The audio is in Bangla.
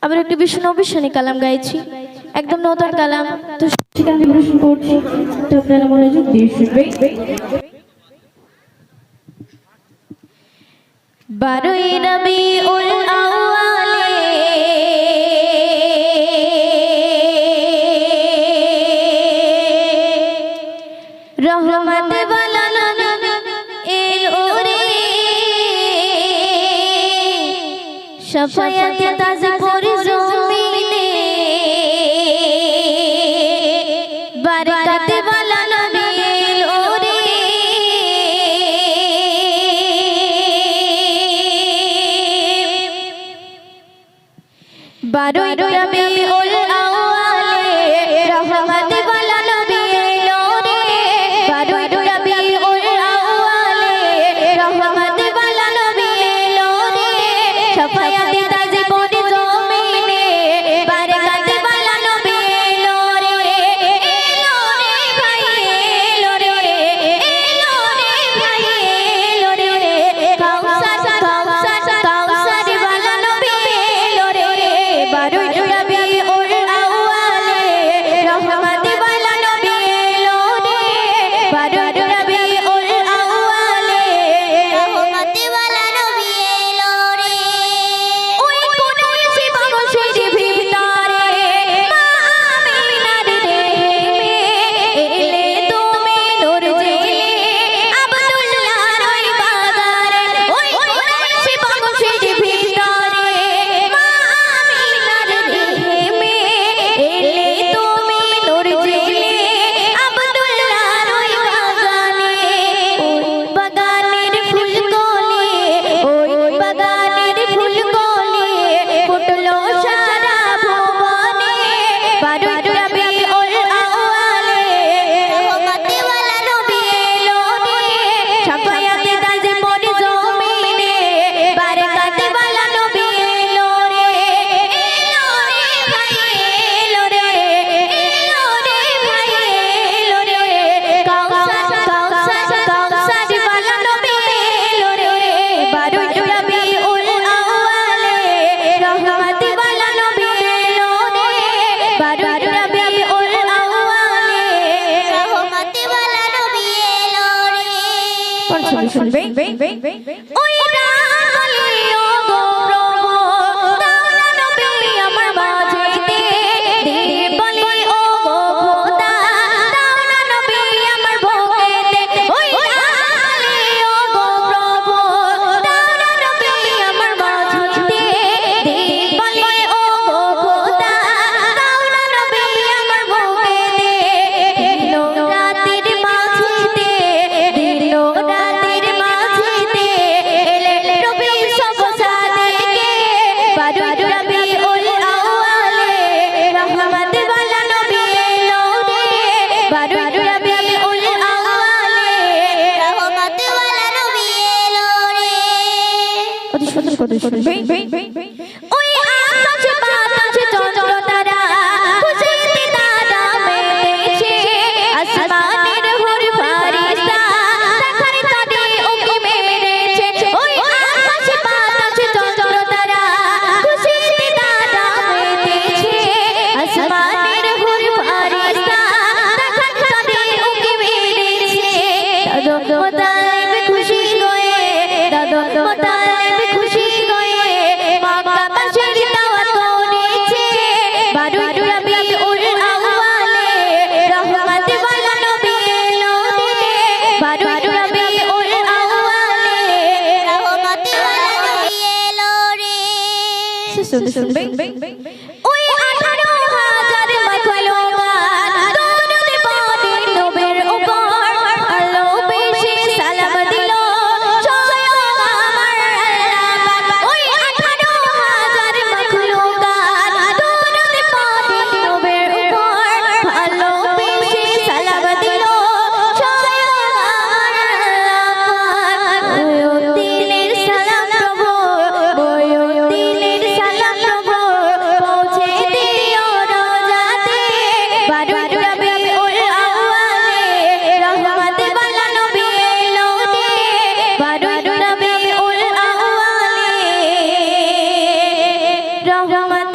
আবার একটি বিষ্ণু অবিশ্বানী কালাম গাইছি, একদম নতুন কালাম। তো সেটা আমি পরিবেশন করছি, তো আপনারা মনোযোগ দিয়ে শুনবেন। 12ই রবিউল আউয়ালে রহমত ওয়ালা এলো রে, শাফায়াত তাজে পরি জমিনে, বারাকাত ওয়ালা নবী এলো রে। 12ই রবিউল আউয়ালে রহমত ওয়ালা নবী এলো রে, 12ই রবিউল আউয়ালে রহমত ওয়ালা নবী এলো রে, শাফায়াত তাজে পরি জমিনে, বারাকাত ওয়ালা নবী এলো রে। এলো রে ভাই এলো রে, এলো রে ভাই এলো রে, কাউসার কাউসার কাউসার ওয়ালা নবী এলো রে। 12ই রবিউল আউয়ালে রহমত ওয়ালা নবী এলো রে, 12ই রবিউল আউয়ালে রহমত ওয়ালা নবী এলো রে। ওই কোন এসে বাংশের ভিতরে মা আমিনার দেহে এলে তুমি নূর জেলে আব্দুল্লাহর ওই বাজারে। ওই কোন এসে বাংশের ভিতরে মা আমিনার দেহে এলে তুমি নূর জেলে আব্দুল্লাহর ওই বাগানে। ওই বাগানের ফুলকলি, ওই বাগানের ফুলকলি ফুটলো সারা ভুবনে, 12ই রবিউল আউয়ালে রহমত ওয়ালা নবী এলো রে, শাফায়াত তাজে পরি জমিনে, বারাকাত ওয়ালা নবী এলো রে। এলো রে ভাই এলো রে, এলো রে ভাই এলো রে, কাউসার কাউসার কাউসার ওয়ালা নবী এলো রে। 12ই রবিউল আউয়ালে রহমত ওয়ালা নবী এলো রে, 12ই রবিউল আউয়ালে রহমত ওয়ালা নবী এলো রে। পঞ্চম শুনবে। ওই রাগলি ও গো প্রভু দাও না নবী আমার মাঝেতে, দিলে বলি ও গো খোদা দাও না নবী আমার বুকেতে। ওই রাগলি ও গো প্রভু দাও না নবী আমার মাঝেতে, দিলে বলি ও গো খোদা দাও না নবী আমার বুকেতে। দিলো রাতের মাঝেতে, দিলো রাতের মাঝেতে এলে নবী সব সাদেকে, 12ই রবিউল আউয়ালে রহমত ওয়ালা নবী এলো রে, 12ই রবিউল আউয়ালে রহমত ওয়ালা নবী এলো রে। অতি সুন্দর করে শুনবে। ওই আকাশ বাতাস চন্দ্র তারা খুশিতে তারা মেতেছে, আসমানের হুর ফারিস্তা দেখার তারে উকি মেরেছে। ওই আকাশ বাতাস চন্দ্র তারা খুশিতে তারা মেতেছে, আসমানের হুর ফারিস্তা দেখার তারে উকি মেরেছে। দাদা মোতালেব খুশি গয়ে, দাদা মোতালেব খুশি গয়ে মক্কাবাসীর দাওয়াত করেছে, 12ই রবিউল আউয়ালে রহমত ওয়ালা নবী এলো রে, 12ই রবিউল আউয়ালে রহমত ওয়ালা নবী এলো রে। শুনবে। ওই 18,000 মাখলুকাত দরুদ পড়ে নবীর উপর, ভালোবেসে সালাম দিল স্বয়ং আমার আল্লাহ। ওই 18,000 মাখলুকাত দরুদ পড়ে নবীর উপর, ভালোবেসে সালাম দিল স্বয়ং আমার আল্লাহ। দিলের সালাম প্রভু, দিলের সালাম প্রভু পৌঁছে রহমত